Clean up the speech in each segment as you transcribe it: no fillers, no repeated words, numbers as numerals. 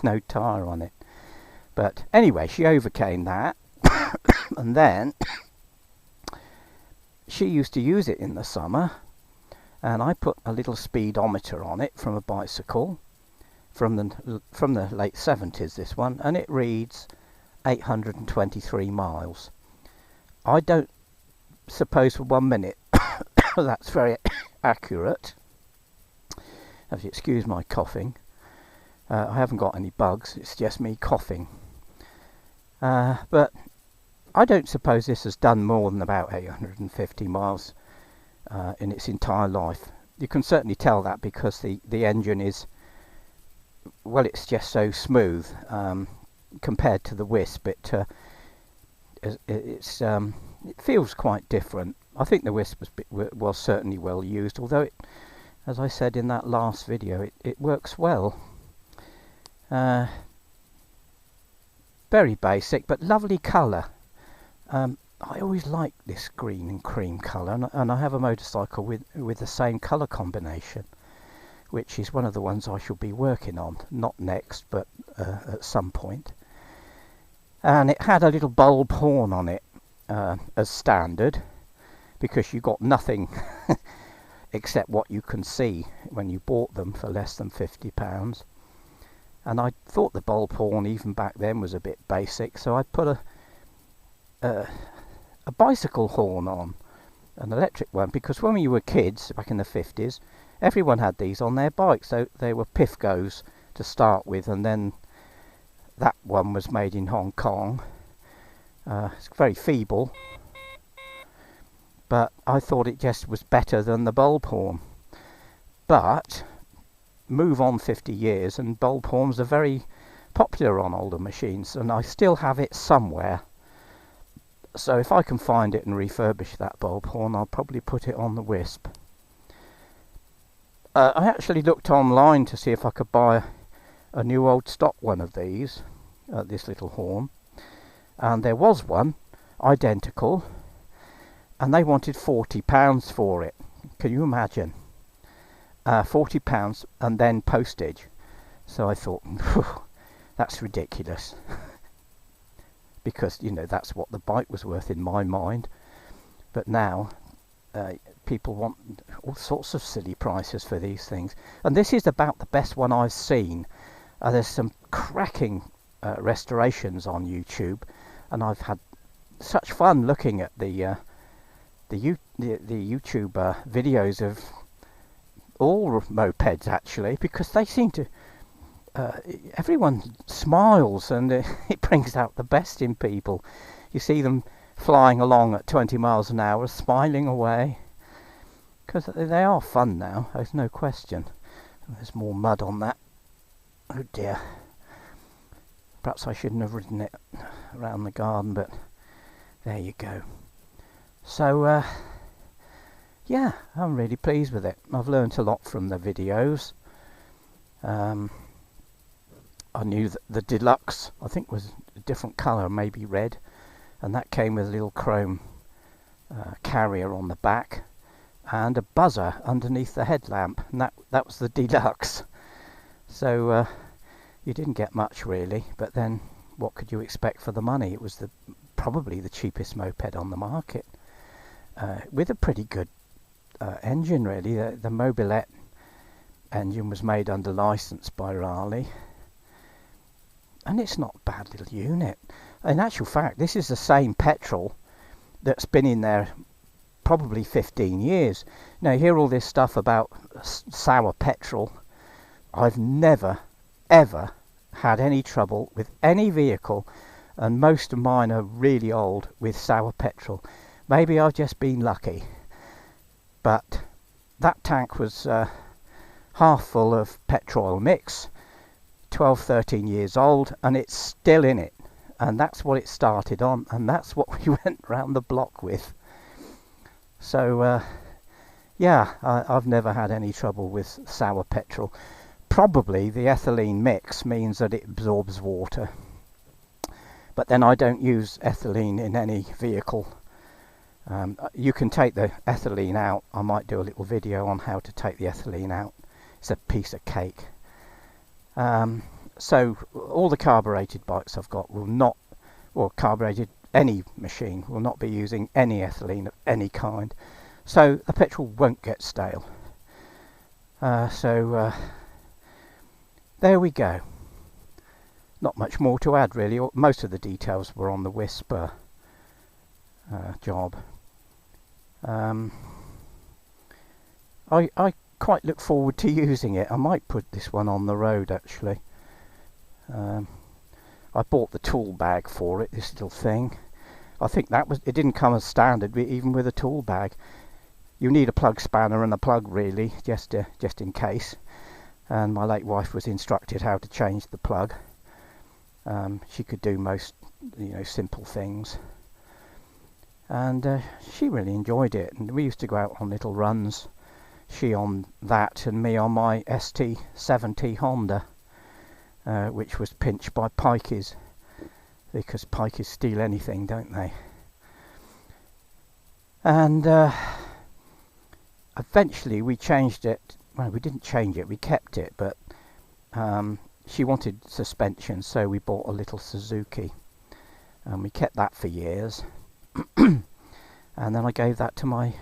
no tyre on it. But anyway, she overcame that. And then she used to use it in the summer, and I put a little speedometer on it from a bicycle from the late 70s, this one, and it reads 823 miles. I don't suppose for 1 minute that's very accurate. If you excuse my coughing, I haven't got any bugs, it's just me coughing. But I don't suppose this has done more than about 850 miles in its entire life. You can certainly tell that because the engine is, well, it's just so smooth compared to the Wisp. It feels quite different. I think the Wisp was certainly well used, although it, as I said in that last video, it works well. Very basic but lovely colour. I always like this green and cream colour, and I have a motorcycle with the same colour combination, which is one of the ones I shall be working on, not next but at some point. And it had a little bulb horn on it as standard, because you got nothing except what you can see when you bought them for less than £50. And I thought the bulb horn even back then was a bit basic, so I put a bicycle horn on, an electric one, because when we were kids back in the 50s, everyone had these on their bikes. So they were Pifgos to start with, and then that one was made in Hong Kong. It's very feeble, but I thought it just was better than the bulb horn. But move on 50 years and bulb horns are very popular on older machines, and I still have it somewhere. So if I can find it and refurbish that bulb horn, I'll probably put it on the Wisp. I actually looked online to see if I could buy a new old stock one of these, this little horn, and there was one identical, and they wanted £40 for it. Can you imagine? £40 and then postage. So I thought, that's ridiculous. Because, you know, that's what the bike was worth in my mind. But now people want all sorts of silly prices for these things. And this is about the best one I've seen. There's some cracking restorations on YouTube, and I've had such fun looking at the YouTube videos of all mopeds, actually, because they seem to everyone smiles, and it brings out the best in people. You see them flying along at 20 miles an hour, smiling away, because they are fun now, there's no question. There's more mud on that. Oh dear. Perhaps I shouldn't have ridden it around the garden, but there you go. So yeah, I'm really pleased with it. I've learnt a lot from the videos. I knew that the deluxe, I think, was a different colour, maybe red, and that came with a little chrome carrier on the back and a buzzer underneath the headlamp, and that was the deluxe. So you didn't get much really, but then what could you expect for the money? It was probably the cheapest moped on the market, with a pretty good engine really. The Mobilette engine was made under license by Raleigh, and it's not a bad little unit. In actual fact, this is the same petrol that's been in there probably 15 years. Now, you hear all this stuff about sour petrol. I've never ever had any trouble with any vehicle, and most of mine are really old, with sour petrol. Maybe I've just been lucky, but that tank was half full of petrol mix, 12-13 years old, and it's still in it, and that's what it started on, and that's what we went round the block with. So yeah, I've never had any trouble with sour petrol. Probably the ethylene mix means that it absorbs water, but then I don't use ethylene in any vehicle. You can take the ethylene out. I might do a little video on how to take the ethylene out. It's a piece of cake. So all the carbureted bikes I've got will not, or carbureted any machine will not be using any ethylene of any kind, so the petrol won't get stale. There we go. Not much more to add really. Most of the details were on the Whisper job. I quite look forward to using it. I might put this one on the road actually. I bought the tool bag for it, this little thing. I think it didn't come as standard even with a tool bag. You need a plug spanner and a plug really, just in case. And my late wife was instructed how to change the plug. She could do most, simple things. And she really enjoyed it. And we used to go out on little runs. She on that and me on my ST70 Honda, which was pinched by pikeys, because pikeys steal anything, don't they? And eventually we changed it. Well, we didn't change it, we kept it, but she wanted suspension, so we bought a little Suzuki, and we kept that for years. And then I gave that to my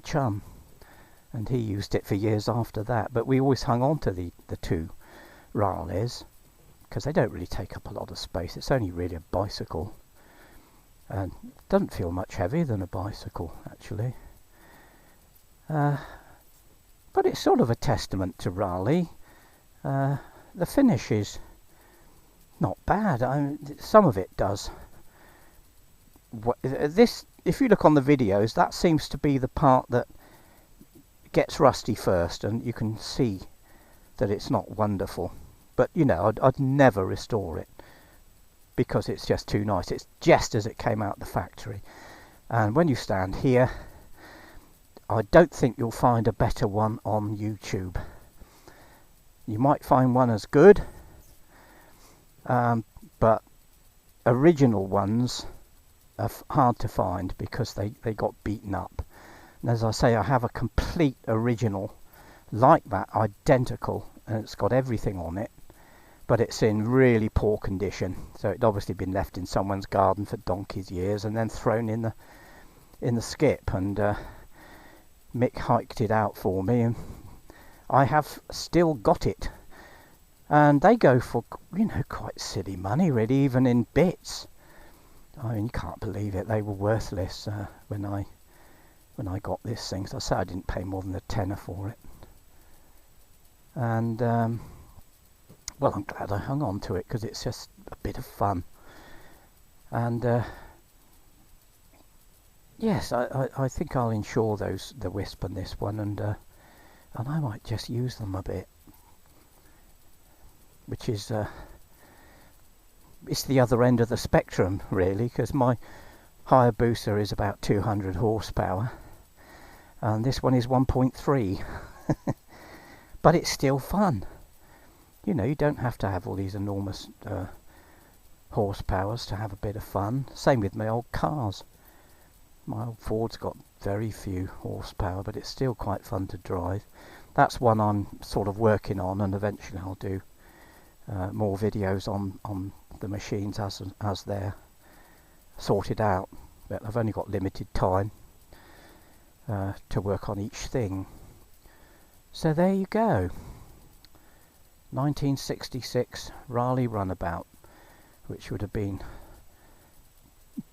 chum, and he used it for years after that. But we always hung on to the two Raleighs, because they don't really take up a lot of space. It's only really a bicycle, and doesn't feel much heavier than a bicycle actually. But it's sort of a testament to Raleigh. The finish is not bad. Some of it does. If you look on the videos, that seems to be the part that gets rusty first, and you can see that it's not wonderful. But I'd never restore it, because it's just too nice. It's just as it came out the factory. And when you stand here, I don't think you'll find a better one on YouTube. You might find one as good, but original ones are hard to find, because they got beaten up. And as I say, I have a complete original like that, identical, and it's got everything on it, but it's in really poor condition. So it'd obviously been left in someone's garden for donkey's years and then thrown in the skip. And Mick hiked it out for me, and I have still got it. And they go for quite silly money really, even in bits. I mean, you can't believe it. They were worthless when I got this thing. So I said I didn't pay more than a tenner for it. And well, I'm glad I hung on to it, because it's just a bit of fun. And yes, I think I'll insure the Wisp and this one, and I might just use them a bit, which is it's the other end of the spectrum really, because my Hayabusa is about 200 horsepower and this one is 1.3. But it's still fun. You don't have to have all these enormous horsepowers to have a bit of fun. Same with my old cars. My old Ford's got very few horsepower, but it's still quite fun to drive. That's one I'm sort of working on, and eventually I'll do more videos on the machines as they're sorted out. But I've only got limited time to work on each thing. So there you go. 1966 Raleigh Runabout, which would have been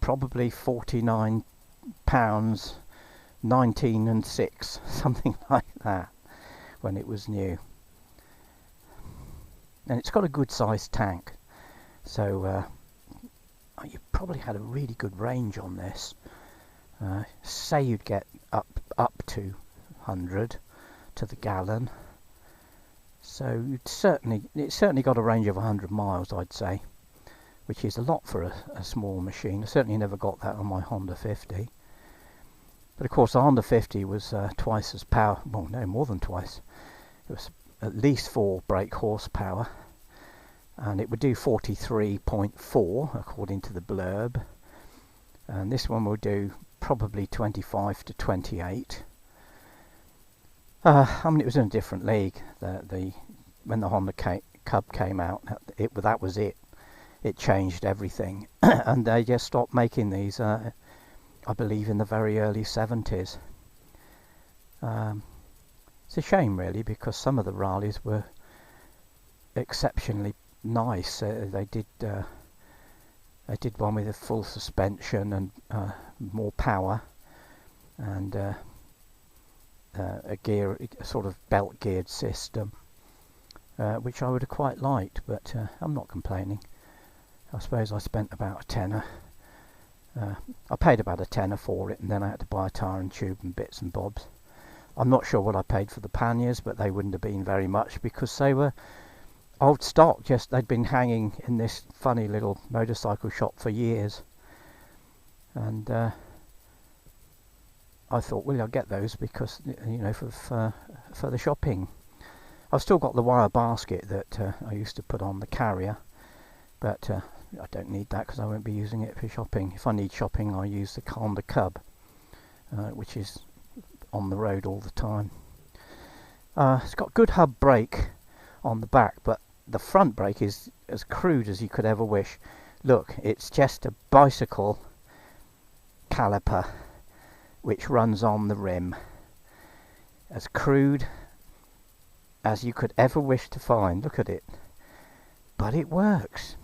probably £49, 19 and 6, something like that, when it was new. And it's got a good sized tank, so you probably had a really good range on this. Say you'd get up to 100 to the gallon, so it's certainly got a range of 100 miles, I'd say, which is a lot for a small machine. I certainly never got that on my Honda 50. But of course the Honda 50 was twice as power, well no, more than twice. It was at least 4 brake horsepower, and it would do 43.4 according to the blurb, and this one will do probably 25 to 28. I mean, it was in a different league. When the Honda Cub came out, that was it. It changed everything. And they just stopped making these, I believe, in the very early 70s. It's a shame, really, because some of the Raleighs were exceptionally nice. They did one with a full suspension and more power, and a sort of belt geared system, which I would have quite liked, but I'm not complaining. I suppose I spent about a tenner. I paid about a tenner for it, and then I had to buy a tire and tube and bits and bobs. I'm not sure what I paid for the panniers, but they wouldn't have been very much, because they were old stock. Just they'd been hanging in this funny little motorcycle shop for years, and I thought, well, I'll get those because, you know, for the shopping. I've still got the wire basket that I used to put on the carrier, but I don't need that because I won't be using it for shopping. If I need shopping, I use the Honda Cub, which is on the road all the time. It's got good hub brake on the back, but the front brake is as crude as you could ever wish. Look, it's just a bicycle caliper which runs on the rim. As crude as you could ever wish to find. Look at it. But it works,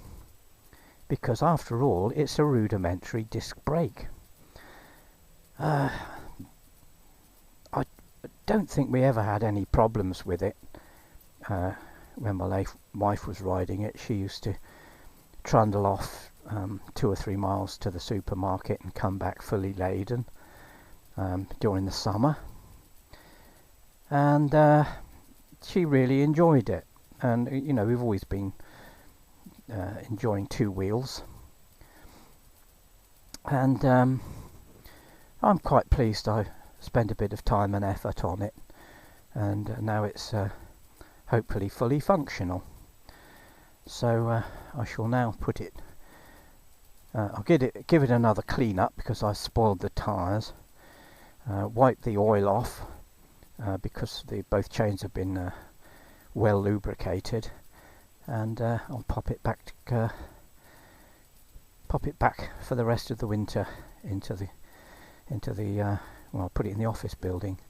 because after all, it's a rudimentary disc brake. I don't think we ever had any problems with it. When my wife was riding it, she used to trundle off 2 or 3 miles to the supermarket and come back fully laden during the summer, and she really enjoyed it. And you know, we've always been enjoying 2 wheels, and I'm quite pleased I spent a bit of time and effort on it, and now it's hopefully fully functional. So I shall now put it, I'll give it another clean up, because I spoiled the tyres, wipe the oil off, because both chains have been well lubricated, and I'll pop it back for the rest of the winter into the well, I'll put it in the office building,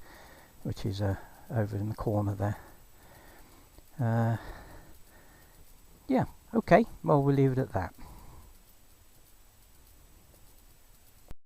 which is over in the corner there. Yeah, okay, well, we'll leave it at that.